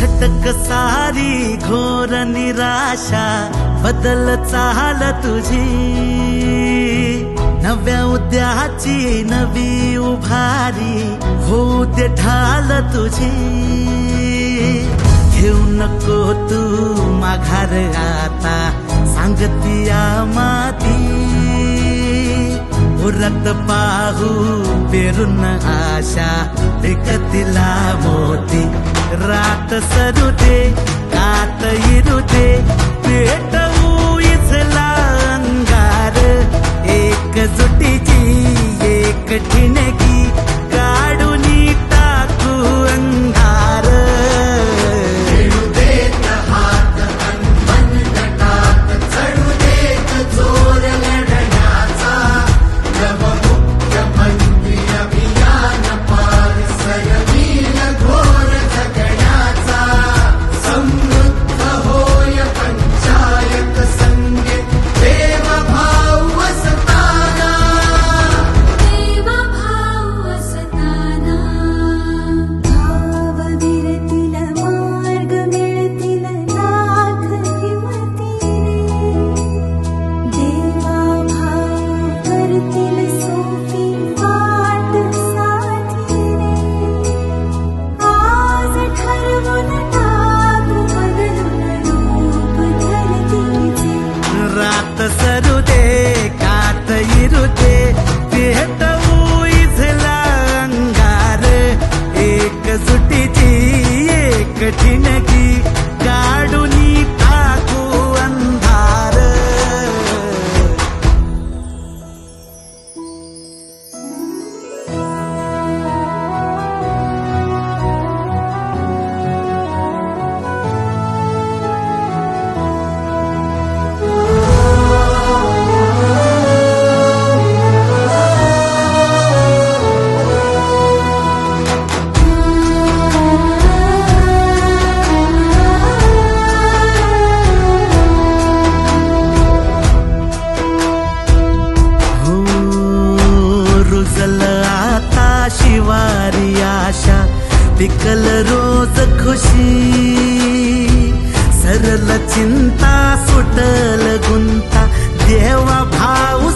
झटक सारी घोर निराशा बदल चाल तुझी, नव्या उद्याची नवी उभारी होऊ दे ढाल तुझी। घेऊ नको तू माघार आता सांगतिया माती, उरत पाहू पेरून आशा विकतिला मोती। रात सरू दे कात इरू दे पेटवू इथला अंगार, एकजुटीची एक ठिणगी काढून टाकू अंधार। खेळू देत हात अनमन गटात, चढू देत जोर लढण्याचा, नवमुख्यमंत्री अभियान पार स्वयंवील घोर जगण्याचा। समृद्ध होय पंचायत संगीत देवभाव असताना, देवभाव असताना। भाव विरतील मार्ग मिळतील लाख हिमतीने, देवाभाव करतील सोपी वाट साथीने। आज ठरवून टाकू बदलून रूप धरतीचे, रात सरू दे कात इरू दे पेटवू इथला अंगार, एकजुटीची एक ठिणगी काढून टाकू अंधार। हो रुजल आता शिवारी आशा, पिकल रोज खुशी। सरल चिंता सुटल गुंता देवा भाऊ